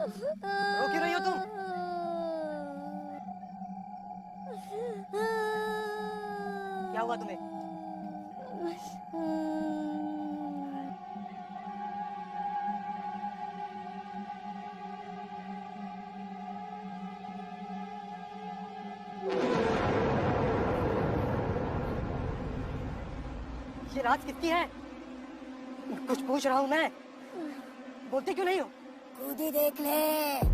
रो क्यों रही हो तुम? क्या हुआ तुम्हें? ये राज किसकी है? कुछ पूछ रहा हूँ मैं। बोलते क्यों नहीं हो? खुद ही देख ले।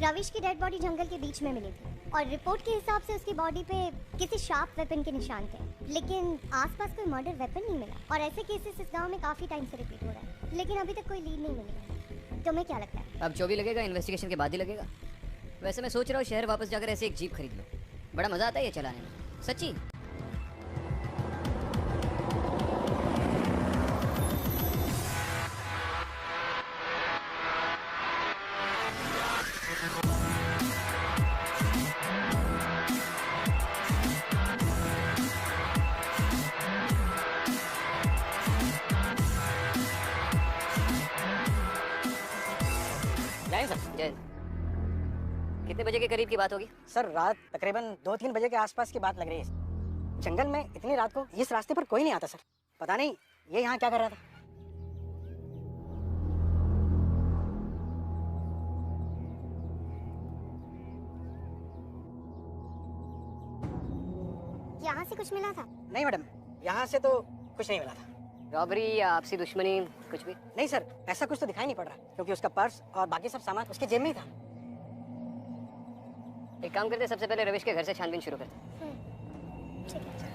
रविश की डेड बॉडी जंगल के बीच में मिली थी और रिपोर्ट के हिसाब से उसकी बॉडी पे किसी शार्प वेपन के निशान थे, लेकिन आसपास कोई मर्डर वेपन नहीं मिला। और ऐसे केसेस इस गांव में काफी टाइम से रिपीट हो रहा है, लेकिन अभी तक कोई लीड नहीं मिली है। तुम्हें क्या लगता है? अब जो भी लगेगा इन्वेस्टिगेशन के बाद ही लगेगा। वैसे मैं सोच रहा हूँ शहर वापस जाकर ऐसे एक जीप खरीद लो, बड़ा मजा आता है ये चलाने में, सच्ची। कितने बजे के करीब की बात होगी? सर रात तकरीबन 2-3 बजे के आसपास की बात लग रही है। जंगल में इतनी रात को इस रास्ते पर कोई नहीं आता सर। पता नहीं ये यहाँ क्या कर रहा था। यहाँ से कुछ मिला था? नहीं मैडम, यहाँ से तो कुछ नहीं मिला था। रॉबरी या आपसी दुश्मनी कुछ भी? नहीं सर, ऐसा कुछ तो दिखाई नहीं पड़ रहा, क्योंकि उसका पर्स और बाकी सब सामान उसके जेब में ही था। एक काम करते, सबसे पहले रविश के घर से छानबीन शुरू करते। ठीक है।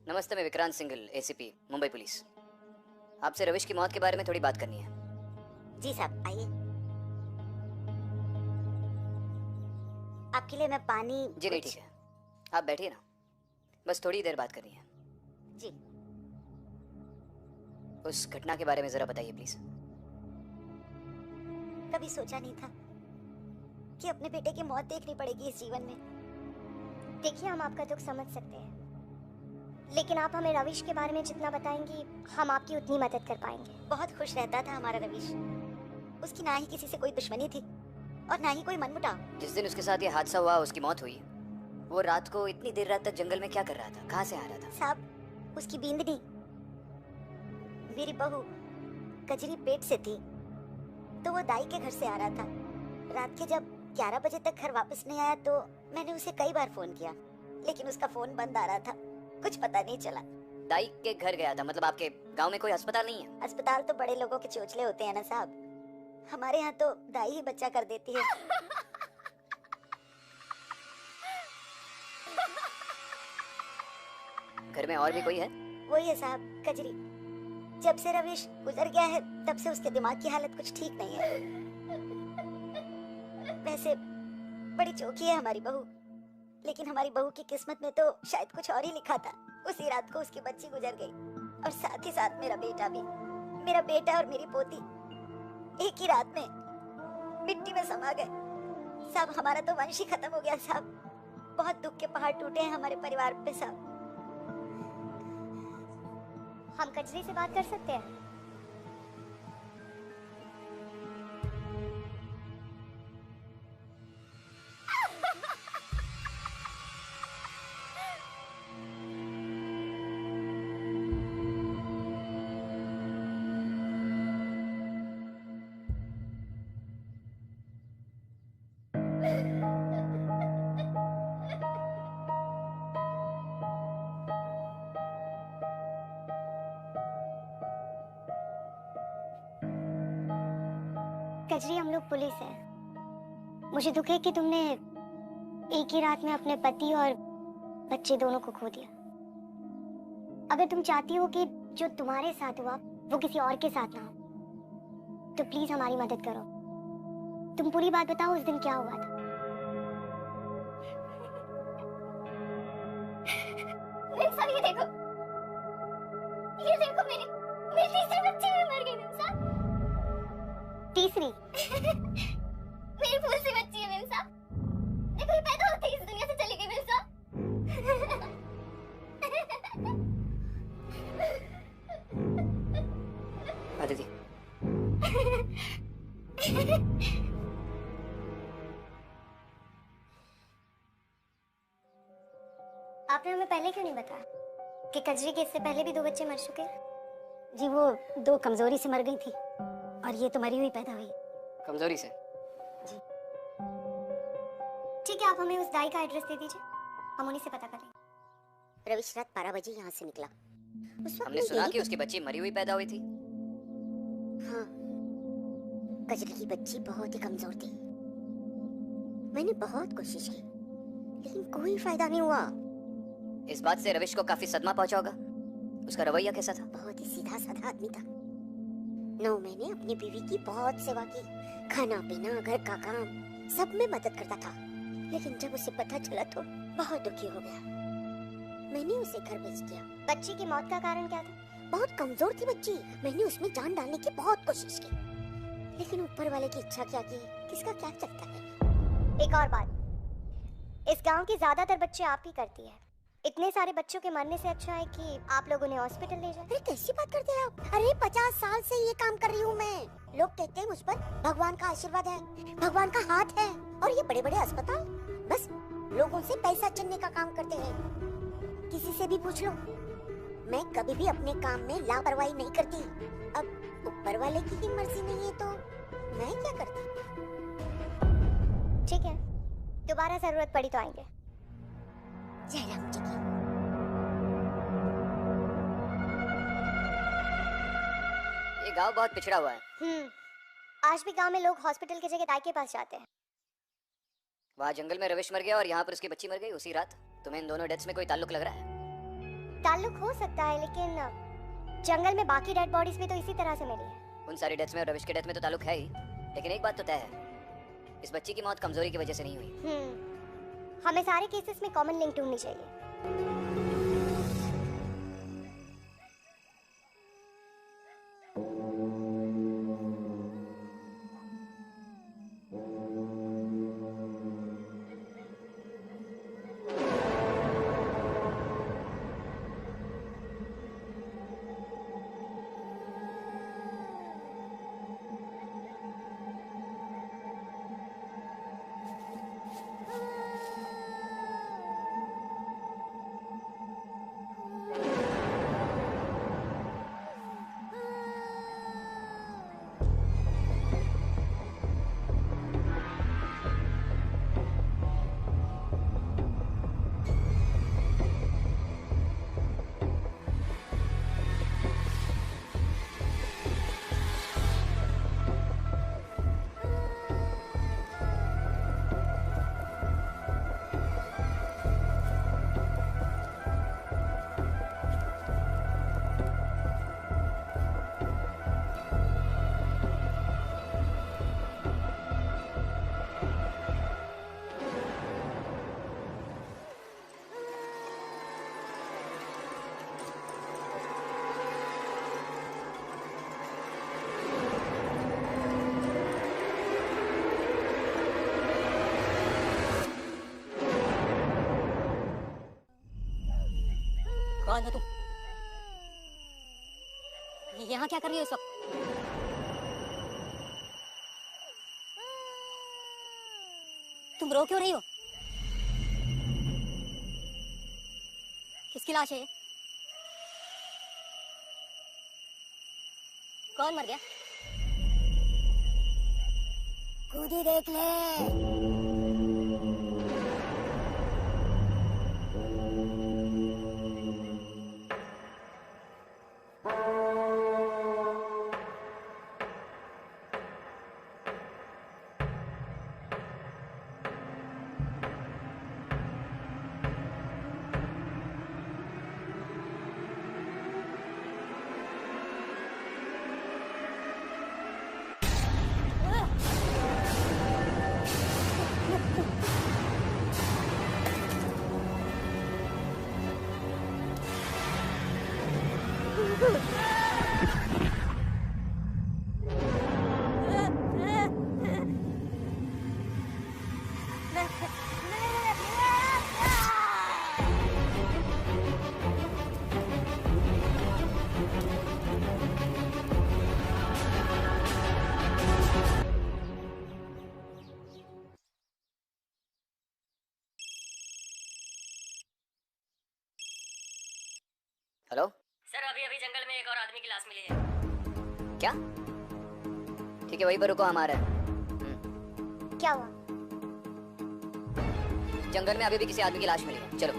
नमस्ते, मैं विक्रांत सिंघल, एसीपी मुंबई पुलिस। आपसे रविश की मौत के बारे में थोड़ी बात करनी है। जी साहब, आइए। आपके लिए मैं पानी। जी नहीं, ठीक है, आप बैठिए ना, बस थोड़ी देर बात करनी है। जी। उस घटना के बारे में जरा बताइए प्लीज। कभी सोचा नहीं था कि अपने बेटे की मौत देखनी पड़ेगी इस जीवन में। देखिए, हम आपका दुख समझ सकते हैं, लेकिन आप हमें रविश के बारे में जितना बताएंगी हम आपकी उतनी मदद कर पाएंगे। बहुत खुश रहता था हमारा रविश। उसकी ना ही किसी से कोई दुश्मनी थी और ना ही कोई मनमुटाव। जिस दिन उसके साथ ये हादसा हुआ, उसकी मौत हुई, वो रात को इतनी देर रात तक जंगल में क्या कर रहा था, कहाँ से आ रहा था? साहब, उसकी बींदनी, मेरी बहू कजरी पेट से थी, तो वो दाई के घर से आ रहा था। रात के जब 11 बजे तक घर वापस नहीं आया तो मैंने उसे कई बार फोन किया, लेकिन उसका फोन बंद आ रहा था, कुछ पता नहीं चला। दाई के घर गया था, मतलब आपके गांव में कोई अस्पताल नहीं है? अस्पताल तो बड़े लोगों के चोचले होते हैं ना साहब, हमारे यहाँ तो दाई ही बच्चा कर देती है। घर में और भी कोई है? वही है साहब, कजरी। जब से रविश गुजर गया है तब से उसके दिमाग की हालत कुछ ठीक नहीं है। वैसे बड़ी चौकी है हमारी बहू, लेकिन हमारी बहू की किस्मत में तो शायद कुछ और ही लिखा था। उसी रात को उसकी बच्ची गुजर गई और साथ ही साथ मेरा बेटा भी। मेरा बेटा और मेरी पोती एक ही रात में मिट्टी में समा गए। साहब, हमारा तो वंश ही खत्म हो गया साहब। बहुत दुख के पहाड़ टूटे हैं हमारे परिवार पे साहब। हम कचरे से बात कर सकते हैं। कजरी, हम लोग पुलिस हैं। मुझे दुख है कि तुमने एक ही रात में अपने पति और बच्चे दोनों को खो दिया। अगर तुम चाहती हो कि जो तुम्हारे साथ हुआ वो किसी और के साथ ना हो, तो प्लीज हमारी मदद करो। तुम पूरी बात बताओ, उस दिन क्या हुआ था। सब ये देखो मेरी तीसरी बच्ची भी मर गई मेरे साथ। तीसरी? मेरी फूल सी बच्ची है मेरे साथ। देखो ये पैदा होते ही इस दुनिया से चली गई मेरे साथ। अदिति, आपने हमें पहले क्यों नहीं बताया कि कजरी के इससे पहले भी 2 बच्चे मर चुके हैं? जी वो 2 कमजोरी से मर गई थी और ये तो मरी हुई पैदा हुई। कमजोरी से? ठीक है, आप हमें उस दाई का एड्रेस दे दीजिए, हम उन्हीं से पता करेंगे। रविश रात 12 बजे यहाँ से निकला। उस वक्त हमने सुना कि उसकी बच्ची मरी हुई पैदा हुई थी। हाँ, कजरी की बच्ची बहुत ही कमजोर थी। मैंने बहुत कोशिश की लेकिन कोई फायदा नहीं हुआ। इस बात से रविश को काफी सदमा पहुंचा होगा। उसका रवैया कैसा था? बहुत ही सीधा साधा आदमी था। 9 महीने अपनी बीवी की बहुत सेवा की, खाना पीना घर का काम सब में मदद करता था। लेकिन जब उसे पता चला तो बहुत दुखी हो गया। मैंने उसे घर भेज दिया। बच्ची की मौत का कारण क्या था? बहुत कमजोर थी बच्ची। मैंने उसमें जान डालने की बहुत कोशिश की लेकिन ऊपर वाले की इच्छा क्या की किसका क्या चलता है। एक और बात, इस गांव की ज्यादातर बच्चे आप ही करती है। इतने सारे बच्चों के मरने से अच्छा है कि आप लोग उन्हें हॉस्पिटल ले जाएं। अरे कैसी बात करते हैं आप? अरे 50 साल से ये काम कर रही हूँ मैं। लोग कहते हैं मुझ पर भगवान का आशीर्वाद है, भगवान का हाथ है। और ये बड़े बड़े अस्पताल बस लोगों से पैसा चलने का काम करते हैं। किसी से भी पूछ लो, मैं कभी भी अपने काम में लापरवाही नहीं करती। अब ऊपर वाले की ही मर्जी नहीं है तो मैं क्या करती। ठीक है, दोबारा जरूरत पड़ी तो आएंगे। जय राम जी की। ये गांव बहुत पिछड़ा हुआ है। आज भी गांव में लोग हॉस्पिटल की जगह दाई के पास जाते हैं। वहाँ जंगल में रविश मर गया और यहाँ पर उसकी बच्ची मर गई उसी रात। तुम्हें इन दोनों डेथ्स में कोई ताल्लुक लग रहा है? ताल्लुक हो सकता है, लेकिन जंगल में बाकी डेड बॉडीज भी तो इसी तरह से मिली है। उन सारी डेथ्स में और रविश के डेथ में तो ताल्लुक है ही, लेकिन एक बात तो तय है, इस बच्ची की मौत कमजोरी की वजह से नहीं हुई। हमें सारे केसेस में कॉमन लिंक ढूंढनी चाहिए। कौन हो तुम? यहाँ क्या कर रही हो इस वक्त? तुम रो क्यों रही हो? किसकी लाश है ये? कौन मर गया? खुद ही देख ले। हेलो सर, अभी अभी जंगल में एक और आदमी की लाश मिली है। क्या? ठीक है, वहीं पर रुको, हम आ रहे हैं। क्या हुआ? जंगल में अभी भी किसी आदमी की लाश मिली है, चलो।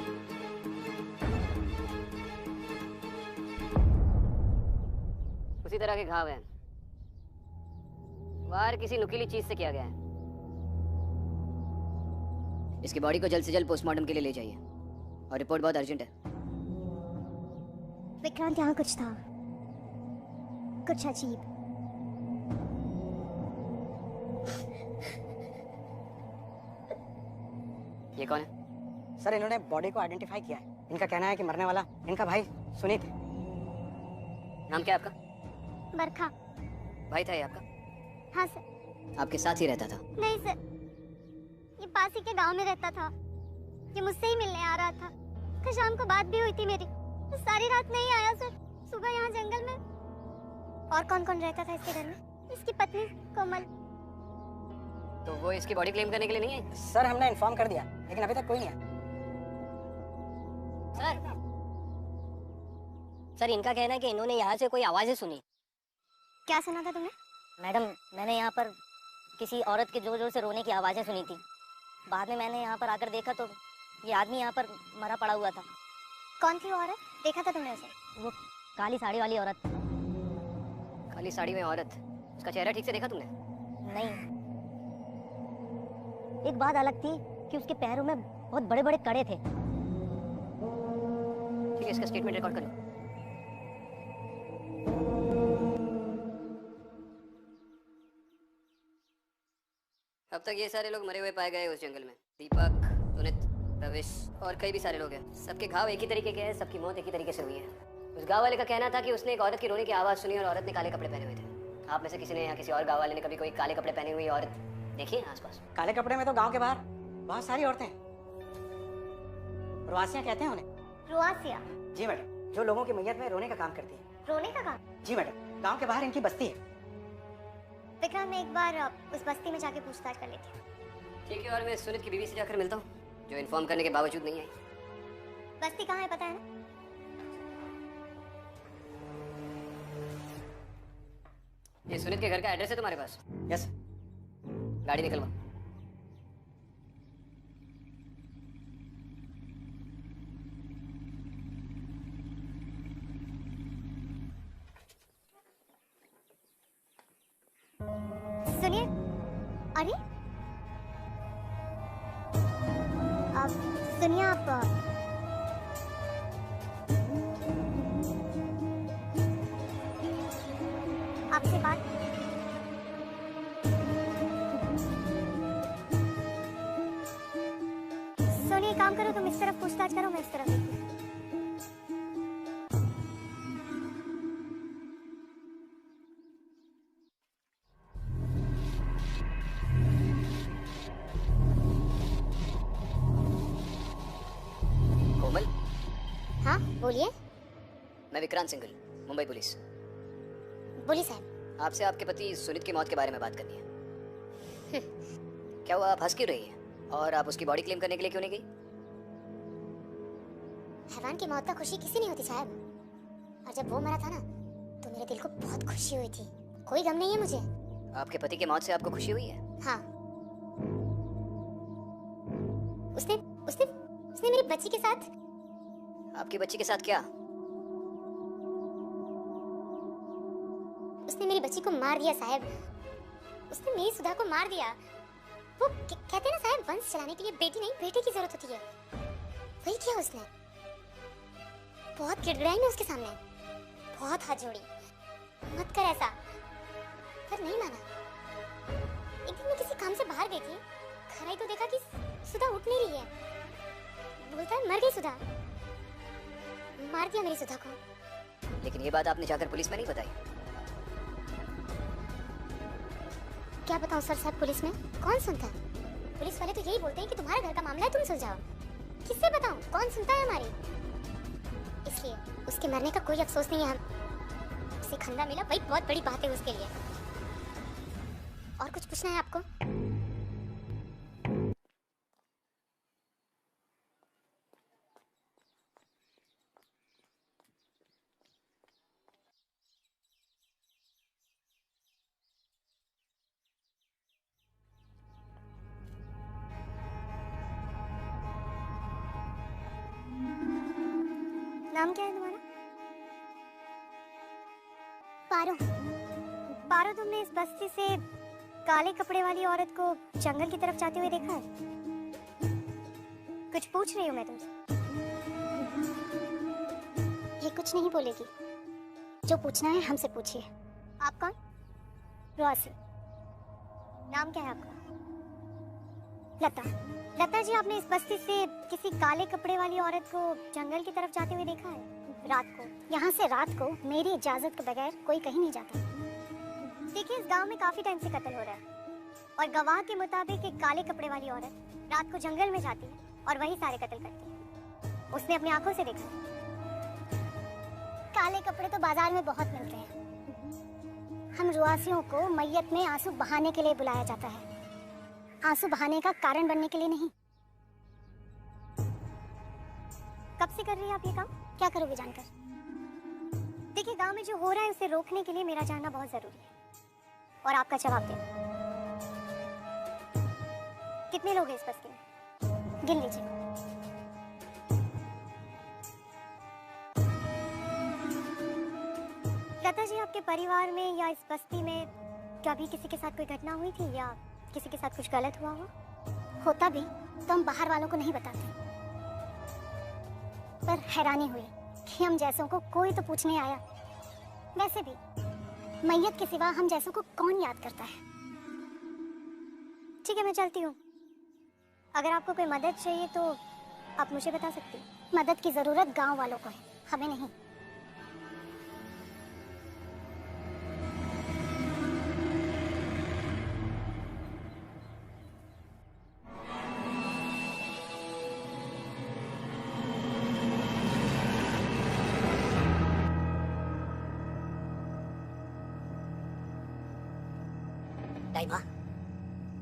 उसी तरह के घाव हैं, वार किसी नुकीली चीज से किया गया है। इसकी बॉडी को जल्द से जल्द पोस्टमार्टम के लिए ले जाइए, और रिपोर्ट बहुत अर्जेंट है। विक्रांत, यहाँ कुछ था, कुछ अजीब। ये कौन है? सर, इन्होंने बॉडी को आइडेंटिफाई किया है। इनका कहना है कि मरने वाला इनका भाई सुनीत है। नाम क्या है आपका? बरखा। भाई था ये आपका? हाँ सर। आपके साथ ही रहता था? नहीं सर, ये पास ही के गांव में रहता था। ये मुझसे ही मिलने आ रहा था। कल शाम को बात भी हुई थी मेरी। तो सारी रात नहीं आया सर। सुबह यहाँ जंगल में। और कौन कौन रहता था इसके घर में? इसकी पत्नी कोमल। तो वो इसकी बॉडी क्लेम करने के लिए नहीं है? सर, हमने इन्फॉर्म कर दिया, लेकिन अभी तक कोई नहीं आया। सर, इनका कहना है कि इन्होंने यहाँ से कोई आवाजें सुनी। क्या सुना था तुमने? मैडम, मैंने यहाँ पर किसी औरत के जोर जोर से रोने की आवाजें सुनी थी। बाद में मैंने यहाँ पर आकर देखा तो ये आदमी यहाँ पर मरा पड़ा हुआ था। कौन थी वो औरत? देखा था तुमने उसे? वो काली साड़ी वाली औरत। काली साड़ी में औरत? उसका चेहरा ठीक से देखा तुमने? नहीं, एक बात अलग थी कि उसके पैरों में बहुत बड़े बड़े कड़े थे। ठीक है, इसका स्टेटमेंट रिकॉर्ड कर लो। अब तक ये सारे लोग मरे हुए पाए गए उस जंगल में। दीपक, सुनित, रविश और कई भी सारे लोग हैं। सबके घाव एक ही तरीके के हैं, सबकी मौत एक ही तरीके से हुई है। उस गांव वाले का कहना था कि उसने एक औरत की रोने की आवाज़ सुनी और औरत ने काले कपड़े पहने हुए थे। आप में से किसी ने या किसी और गांव वाले ने कभी कोई काले कपड़े पहने हुई औरत देखी है आसपास? काले कपड़े में तो गांव के बाहर बहुत सारी औरतें हैं। प्रवासियां कहते हैं उन्हें। रुआसिया? जी मैडम, जो लोगों की मैयत में रोने का काम करती है। रोने का काम? जी मैडम, गांव के बाहर इनकी बस्ती है। विक्रांत, मैं एक बार उस बस्ती में जाके पूछताछ कर लेती हूँ। ठीक है, और मैं सुनित की बीवी से जाकर मिलता हूँ, जो इन्फॉर्म करने के बावजूद नहीं आई। बस्ती कहाँ है पता है ना? ये सुनित के घर का एड्रेस है तुम्हारे पास? यस। गाड़ी निकलवा। सुनिए, अरे सुनिए आप, आपसे बात। सोनिए, काम करो, तुम इस तरफ पूछताछ करो, मैं इस तरफ देखती हूँ। कोमल, हाँ बोलिए। मैं विक्रांत सिंघल, मुंबई पुलिस। बोलिए साहब। आपसे आपके पति सुनीत की मौत के बारे में बात करनी है। क्या हुआ, आप हंस क्यों रही हैं? और आप उसकी बॉडी क्लेम करने के लिए क्यों नहीं गई? हैवान की मौत का खुशी किसी नहीं होती साहब, और जब वो मरा था ना तो मेरे दिल को बहुत खुशी हुई थी। कोई गम नहीं है मुझे। आपके पति की मौत से आपको खुशी हुई है? हाँ, उसने उसने उसने मेरी बच्ची के साथ। आपकी बच्ची के साथ क्या? उसने मेरी बच्ची को मार दिया साहब। उसने मेरी सुधा को मार दिया। वो कहते हैं ना साहब, वंश चलाने के लिए बेटी नहीं बेटे की जरूरत होती है। वही किया उसने। बहुत गिड़गिड़ाई मैं उसके सामने, बहुत हाथ जोड़ी, मत कर ऐसा, पर नहीं माना। एक दिन मैं किसी काम से बाहर गई थी, घर आई तो देखा कि सुधा उठ नहीं रही है। बोलता है मर गई सुधा। मार दिया मेरी सुधा को। लेकिन ये बात आपने जाकर पुलिस में नहीं बताई? क्या बताऊं सर साहब, पुलिस में कौन सुनता है? पुलिस वाले तो यही बोलते हैं कि तुम्हारे घर का मामला है, तुम सुलझाओ। किससे बताऊं, कौन सुनता है हमारी? इसलिए उसके मरने का कोई अफसोस नहीं है। हम उसे खंदा मिला, वही बहुत बड़ी बात है उसके लिए। और कुछ पूछना है आपको? नाम क्या है तुम्हारा? पारो। पारो, तुमने इस बस्ती से काले कपड़े वाली औरत को जंगल की तरफ जाते हुए देखा है? कुछ पूछ रही हूँ मैं तुमसे। ये कुछ नहीं बोलेगी। जो पूछना है हमसे पूछिए। आप कौन? रोसी। नाम क्या है आपका? लता। लता जी, आपने इस बस्ती से किसी काले कपड़े वाली औरत को जंगल की तरफ जाते हुए देखा है? रात को। यहाँ से रात को मेरी इजाजत के बगैर कोई कहीं नहीं जाता। देखिए, इस गांव में काफी टाइम से कत्ल हो रहा है और गवाह के मुताबिक एक काले कपड़े वाली औरत रात को जंगल में जाती है और वही सारे कत्ल करती है। उसने अपनी आंखों से देखा। काले कपड़े तो बाजार में बहुत मिलते हैं। हम रुआसियों को मैयत में आंसू बहाने के लिए बुलाया जाता है, आंसू बहाने का कारण बनने के लिए नहीं। कब से कर रही है आप ये काम? क्या करोगे जानकर? देखिए, गांव में जो हो रहा है उसे रोकने के लिए मेरा जानना बहुत जरूरी है और आपका जवाब देना। कितने लोग हैं इस बस्ती में? गिन लीजिए। लता जी, आपके परिवार में या इस बस्ती में कभी किसी के साथ कोई घटना हुई थी या किसी के साथ कुछ गलत हुआ हो? होता भी तो हम बाहर वालों को नहीं बताते, पर हैरानी हुई कि हम जैसों को कोई तो पूछने आया। वैसे भी मैयत के सिवा हम जैसों को कौन याद करता है? ठीक है, मैं चलती हूँ। अगर आपको कोई मदद चाहिए तो आप मुझे बता सकती हैं। मदद की जरूरत गांव वालों को है, हमें नहीं। टाइमा,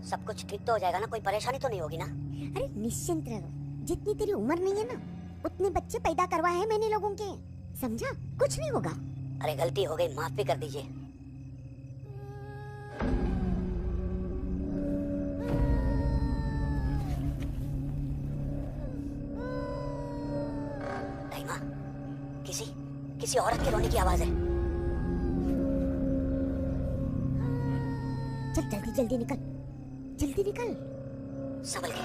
सब कुछ ठीक तो हो जाएगा ना? कोई परेशानी तो नहीं होगी ना? अरे निश्चिंत रहो, जितनी तेरी उम्र नहीं है ना उतने बच्चे पैदा करवाए हैं मैंने लोगों के, समझा? कुछ नहीं होगा। अरे गलती हो गई, माफ भी कर दीजिए। टाइमा, किसी औरत के रोने की आवाज है। चल जल्दी जल्दी निकल, जल्दी निकल। संभल के।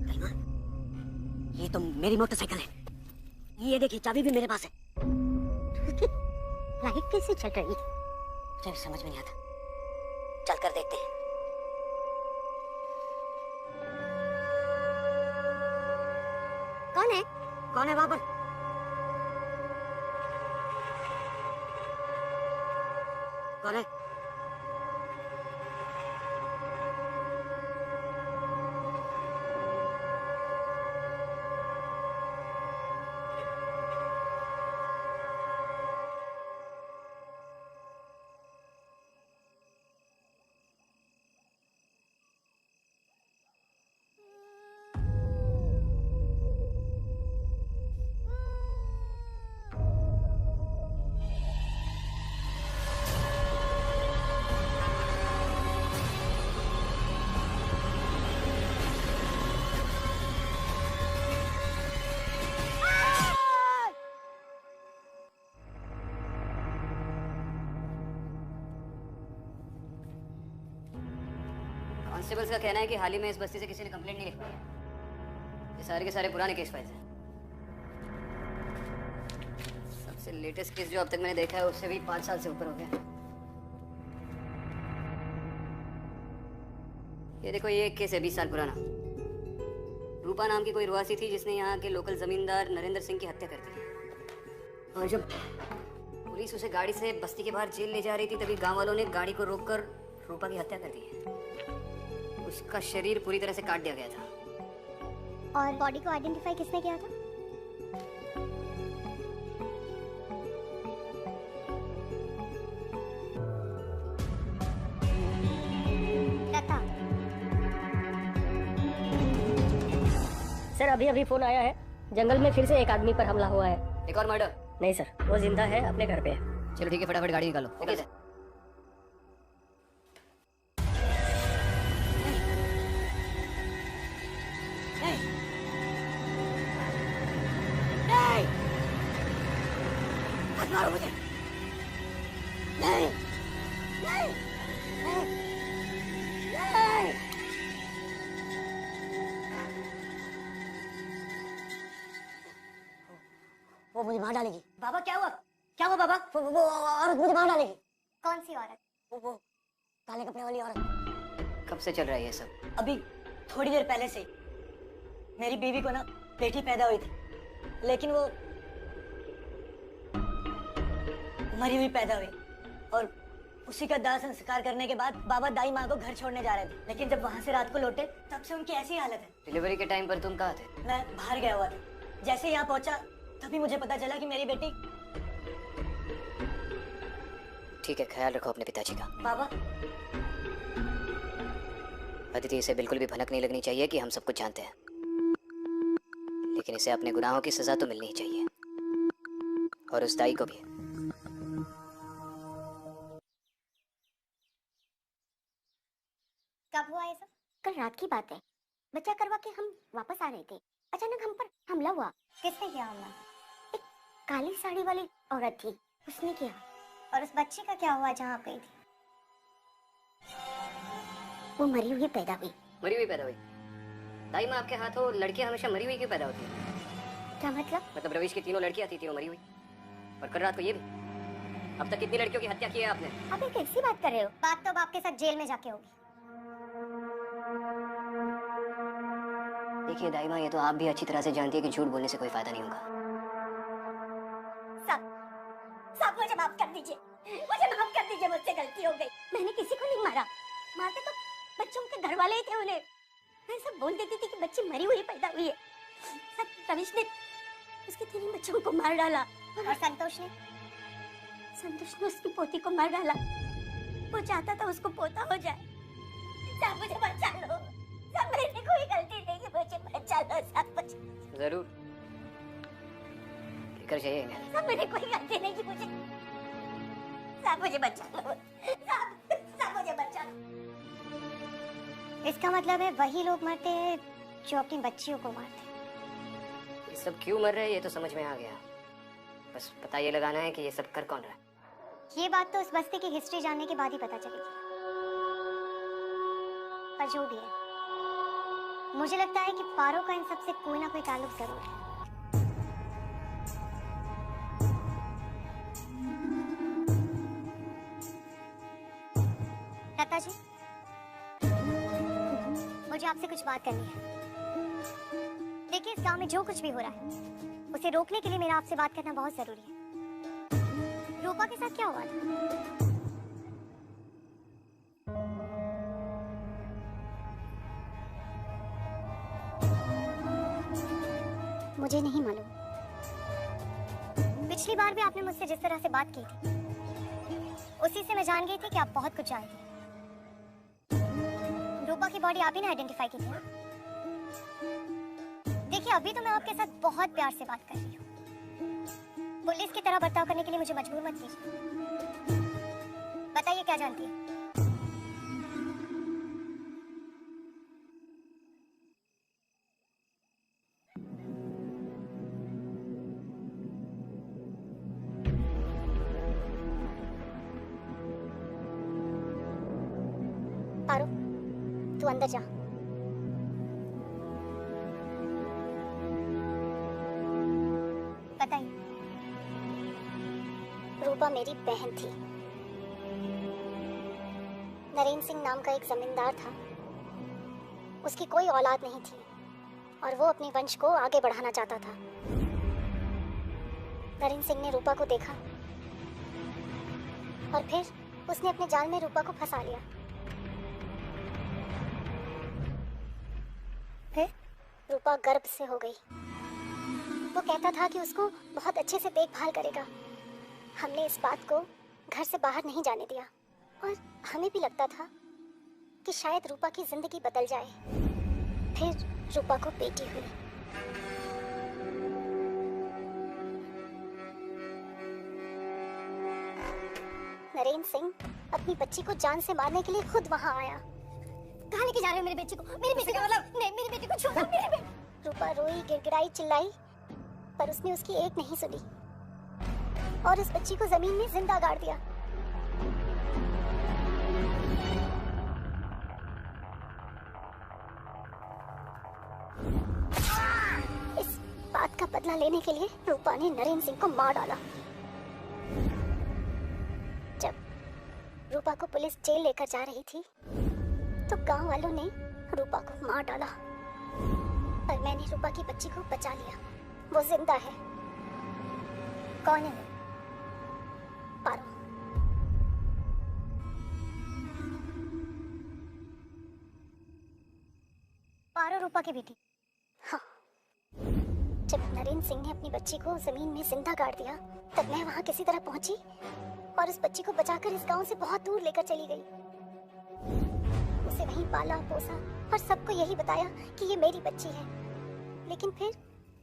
टाइमा, ये तो मेरी मोटरसाइकिल है। ये देखिए, चाबी भी मेरे पास है। लाइट कैसे चल रही? मुझे समझ में नहीं आता। चल कर देखते हैं। कौन है? कौन है वहां पर? कौन है? कांस्टेबल्स का कहना है कि हाल ही में इस बस्ती से किसी ने कंप्लेंट नहीं लिखवाई है। ये सारे के सारे पुराने केस फाइल्स हैं। सबसे लेटेस्ट केस जो अब तक मैंने देखा है उससे भी 5 साल से ऊपर हो गया। ये देखो, ये एक केस है 20 साल पुराना। रूपा नाम की कोई रुआसी थी जिसने यहाँ के लोकल जमींदार नरेंद्र सिंह की हत्या कर दी। और जब पुलिस उसे गाड़ी से बस्ती के बाहर जेल ले जा रही थी तभी गांव वालों ने गाड़ी को रोककर रूपा की हत्या कर दी। उसका शरीर पूरी तरह से काट दिया गया था। और बॉडी को आइडेंटिफाई किसने किया था? लता। सर अभी अभी फोन आया है, जंगल में फिर से एक आदमी पर हमला हुआ है। एक और मर्डर? नहीं सर, वो जिंदा है, अपने घर पे है। चलो ठीक है, फटाफट गाड़ी निकालो। Okay sir. मारो मुझे। नहीं, नहीं, नहीं, नहीं। वो मुझे मार डालेगी। बाबा क्या हुआ? क्या हुआ बाबा? वो औरत मुझे मार डालेगी। कौन सी औरत? वो काले कपड़े वाली औरत। कब से चल रहा है ये सब? अभी थोड़ी देर पहले से मेरी बीवी को ना बेटी पैदा हुई थी, लेकिन वो मरी हुई पैदा हुई और उसी का दाह संस्कार करने के बाद बाबा दाई माँ को घर छोड़ने जा रहे थे, लेकिन जब वहां से रात को लौटे तब से उनकी ऐसी हालत है। डिलीवरी के टाइम पर तुम कहाँ थे? मैं बाहर गया हुआ था। जैसे यहाँ पहुंचा तभी मुझे पता चला कि मेरी बेटी। ठीक है, ख्याल रखो अपने पिताजी का। बाबा, अदिति, इसे बिल्कुल भी भनक नहीं लगनी चाहिए कि हम सब कुछ जानते हैं, लेकिन इसे अपने गुनाहों की सजा तो मिलनी ही चाहिए, और उस दाई को भी। कब हुआ ये सब? कल रात की बात है। बच्चा करवा के हम वापस आ रहे थे, अचानक हम पर हमला हुआ। किसने किया हमला? एक काली साड़ी वाली औरत थी, उसने किया। और उस बच्ची का क्या हुआ जहाँ आप गई थी? वो मरी हुई पैदा हुई। मरी हुई पैदा हुई? दाई माँ, आपके हाथों लड़कियां हमेशा मरी हुई क्यों पैदा होती है? क्या मतलब? मतलब रवीश की तीनों लड़कियां थी, तीनों मरी हुई, और कल रात को ये भी। अब तक कितनी लड़कियों की हत्या की है आपने? आप एक कैसी बात कर रहे हो? बात तो अब आपके साथ जेल में जाके होगी। देखिए दाई माँ, ये तो आप भी अच्छी तरह से जानती है कि झूठ बोलने से कोई फायदा नहीं होगा। साहब मुझे माफ कर दीजिए, मुझे माफ कर दीजिए, मुझसे गलती हो गई। मैंने किसी को नहीं मारा, मारते तो बच्चों के घर वाले ही थे। उन्हें मैं सब बोल देती थी कि बच्ची मरी हुई पैदा हुई है। सब रवीश ने उसके 3 बच्चों को मार डाला। और संतोष ने? संतोष ने उसकी पोती को मार डाला। वो चाहता था उसको पोता हो जाए। साहब मुझे बचा लो, साहब मैंने कोई गलती नहीं की, मुझे बचा लो साहब, बचा। जरूर, फिक्र चाहिए इन्हें। साहब मैंने कोई गलती नहीं की, मुझे साहब मुझे बचा लो, साहब मुझे बचा लो। इसका मतलब है वही लोग मरते हैं जो अपनी बच्चियों को मारते हैं। ये सब क्यों मर रहे हैं ये तो समझ में आ गया, बस पता ये लगाना है कि ये सब कर कौन रहा है। ये बात तो उस बस्ती की हिस्ट्री जानने के बाद ही पता चलेगी। पर जो भी है, मुझे लगता है कि पारो का इन सब से कोई ना कोई ताल्लुक जरूर है। लता जी, मुझे आपसे कुछ बात करनी है। देखिए, इस गांव में जो कुछ भी हो रहा है उसे रोकने के लिए मेरा आपसे बात करना बहुत जरूरी है। रूपा के साथ क्या हुआ था? मुझे नहीं मालूम। पिछली बार भी आपने मुझसे जिस तरह से बात की थी उसी से मैं जान गई थी कि आप बहुत कुछ जानती हैं। रूपा की बॉडी आप ही ने आइडेंटिफाई की थी ना? देखिए, अभी तो मैं आपके साथ बहुत प्यार से बात कर रही हूँ। पुलिस की तरह बर्ताव करने के लिए मुझे मजबूर मत कीजिए। बताइए, क्या जानती है? पारो, तू अंदर जा। बताइए। रूपा मेरी बहन थी। नरेंद्र सिंह नाम का एक जमींदार था। उसकी कोई औलाद नहीं थी और वो अपने वंश को आगे बढ़ाना चाहता था। नरेंद्र सिंह ने रूपा को देखा और फिर उसने अपने जाल में रूपा को फंसा लिया। फिर रूपा गर्भ से हो गई। वो कहता था कि उसको बहुत अच्छे से देखभाल करेगा। हमने इस बात को घर से बाहर नहीं जाने दिया और हमें भी लगता था कि शायद रूपा की जिंदगी बदल जाए। फिर रूपा को बेटी हुई। नरेंद्र सिंह अपनी बच्ची को जान से मारने के लिए खुद वहां आया। कहाँ लेके जा रहे हो मेरी बच्ची को? मेरी बेटी को मतलब नहीं, मेरी बेटी को छोड़ो। मेरी बेटी। रूपा रोई, गिड़गिड़ाई, चिल्लाई, पर उसने उसकी एक नहीं सुनी और उस बच्ची को जमीन में जिंदा गाड़ दिया। इस बात का बदला लेने के लिए रूपा ने नरेंद्र सिंह को मार डाला। जब रूपा को पुलिस जेल लेकर जा रही थी तो गांव वालों ने रूपा को मार डाला, पर मैंने रूपा की बच्ची को बचा लिया। वो जिंदा है। कौन है वो? पारो। पारो रूपा की बेटी? हाँ। जब नरेंद्र सिंह ने अपनी बच्ची को जमीन में जिंदा गाड़ दिया तब मैं वहां किसी तरह पहुंची और उस बच्ची को बचाकर इस गांव से बहुत दूर लेकर चली गई। उसे वहीं पाला पोसा और सबको यही बताया कि ये मेरी बच्ची है। लेकिन फिर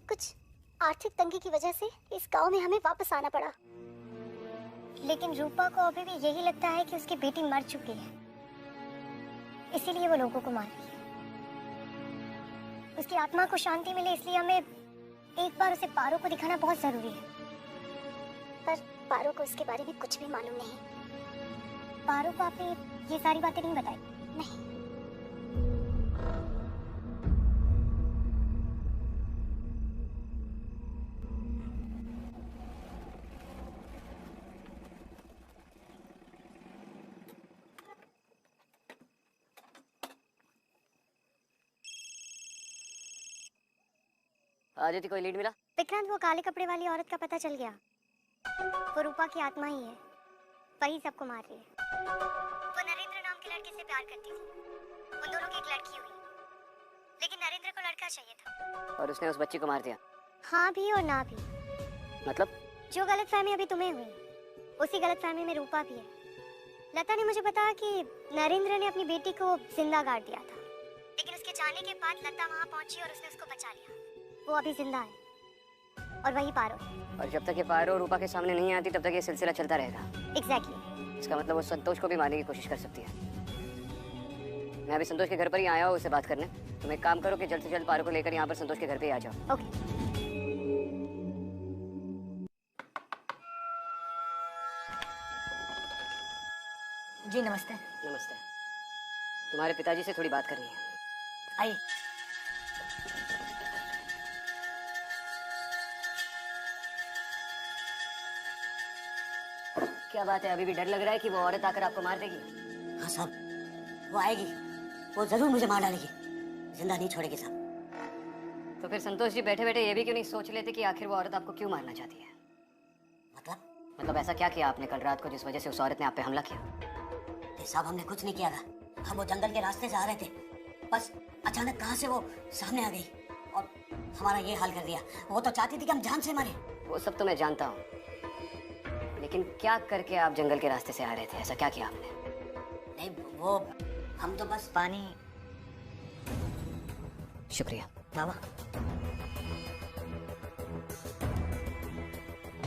कुछ आर्थिक तंगी की वजह से इस गांव में हमें वापस आना पड़ा। लेकिन रूपा को अभी भी यही लगता है कि उसकी बेटी मर चुकी है, इसीलिए वो लोगों को मार रही है। उसकी आत्मा को शांति मिले इसलिए हमें एक बार उसे पारो को दिखाना बहुत जरूरी है। पर पारो को इसके बारे में कुछ भी मालूम नहीं। पारो को आपने ये सारी बातें नहीं बताई? नहीं। आदित्य, कोई लीड मिला? विक्रांत, वो काले कपड़े वाली औरत का पता चल गया। वो रूपा की आत्मा ही है, वही सबको मार रही है। वो नरेंद्र नाम के लड़के से प्यार करती थी। उन दोनों की एक लड़की हुई, लेकिन नरेंद्र को लड़का चाहिए था और उसने उस बच्ची को मार दिया? हाँ भी और ना भी। मतलब? जो गलतफहमी अभी तुम्हें हुई, उसी गलतफहमी में रूपा भी है। लता ने मुझे बताया कि नरेंद्र ने अपनी बेटी को जिंदा गाड़ दिया था, लेकिन उसके जाने के बाद लता वहाँ पहुंची और उसने उसको बचा लिया। वो अभी जिंदा है और वही पारो। और जब तक ये पारो रूपा के सामने नहीं आती तब तक ये सिलसिला चलता रहेगा। एग्जैक्टली। इसका मतलब वो संतोष को भी मारने की कोशिश कर सकती है। मैं अभी संतोष के घर पर ही आया हूँ उससे बात करने। तुम एक काम करो कि जल्द से जल्द पारो को लेकर यहाँ पर संतोष के घर पे ही आ जाओ। ओके। जी नमस्ते। नमस्ते। तुम्हारे पिताजी से थोड़ी बात करनी है। आइए। क्या बात है, अभी भी डर लग रहा है कि वो औरत आकर आपको मार देगी? हाँ साहब, वो आएगी, वो जरूर मुझे मार डालेगी, जिंदा नहीं छोड़ेगी साहब। तो फिर संतोष जी बैठे बैठे ये भी क्यों नहीं सोच लेते कि आखिर वो औरत आपको क्यों मारना चाहती है? मतलब ऐसा क्या किया आपने कल रात को जिस वजह से उस औरत ने आप पे हमला किया? साहब हमने कुछ नहीं किया था। हम वो जंगल के रास्ते से आ रहे थे, बस अचानक कहाँ से वो सामने आ गई और हमारा ये हाल कर दिया। वो तो चाहती थी कि हम जान से मरे। वो सब तो मैं जानता हूँ, लेकिन क्या करके आप जंगल के रास्ते से आ रहे थे? ऐसा क्या किया आपने? नहीं वो हम तो बस पानी। शुक्रिया बाबा।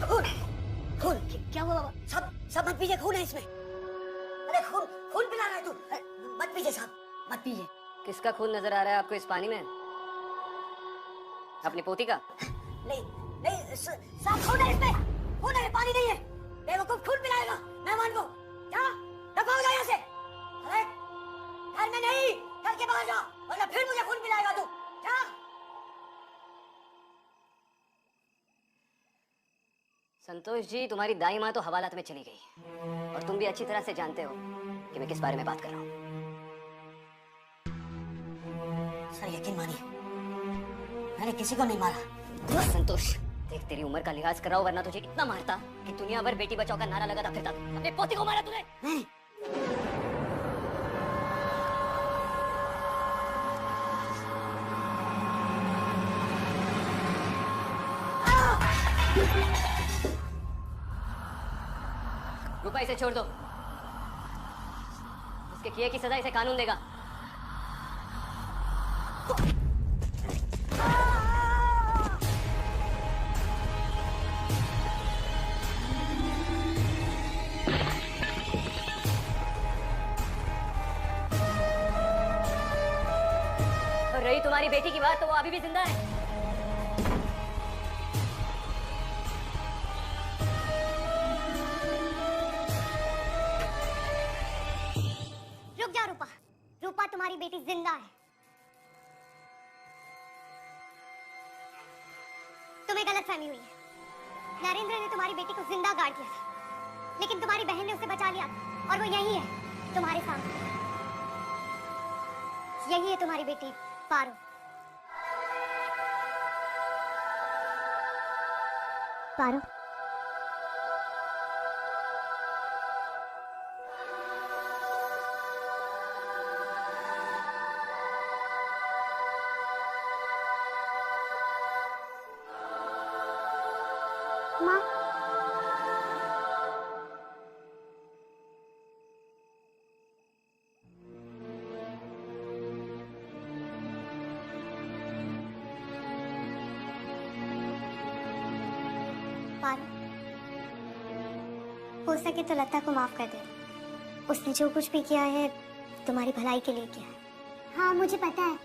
खून, खून क्या हुआ बाबा? सब मत पीजिए, खून है इसमें। अरे खून खून पिला रहा है तू। मत पीजिए साहब, मत पीजिए। किसका खून नजर आ रहा है आपको इस पानी में? अपनी पोती का? नहीं नहीं साहब, खून है इसमें, खून है, पानी नहीं है। बेवकूफ, खून पिलाएगा मेहमान को। क्या? दफा हो जाए यहाँ से। अरे घर में नहीं, चल के बाहर जा, वरना फिर मुझे खून पिलाएगा तू। जा। संतोष जी, तुम्हारी दाई माँ तो हवालात में चली गई और तुम भी अच्छी तरह से जानते हो कि मैं किस बारे में बात कर रहा हूँ। सर यकीन मानिए, मैंने किसी को नहीं मारा। संतोष, देख तेरी उम्र का लिहाज कर रहा हूँ, वरना तुझे इतना मारता कि दुनिया भर बेटी बचाओ का नारा लगाता फिरता। अपने पोती को मारा तूने। नहीं, रूपा, इसे छोड़ दो। इसके किए की सजा इसे कानून देगा। और रही तुम्हारी बेटी की बात, तो वो अभी भी जिंदा है। रुक जा रूपा। रूपा, तुम्हारी बेटी जिंदा है। तुम्हें गलतफहमी हुई है। नरेंद्र ने तुम्हारी बेटी को जिंदा गाड़ दिया था, लेकिन तुम्हारी बहन ने उसे बचा लिया था, और वो यही है तुम्हारे सामने। यही है तुम्हारी बेटी पारो। पारो, माँ, पारो, हो सके तो लता को माफ कर दे। उसने जो कुछ भी किया है तुम्हारी भलाई के लिए किया है। हाँ, मुझे पता है।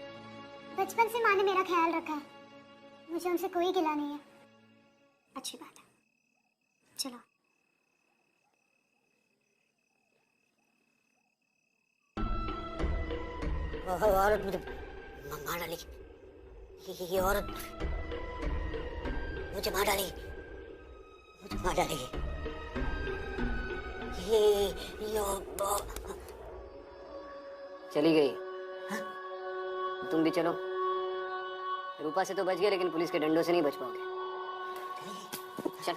बचपन से माँ ने मेरा ख्याल रखा है। मुझे उनसे कोई गिला नहीं है। अच्छी बात है। चलो। वो औरत मुझे मार डाली। ये औरत मुझे मार डाली। मुझे मार डाली। चली गई। तुम भी चलो। रूपा से तो बच गए, लेकिन पुलिस के डंडों से नहीं बच पाओगे। चल।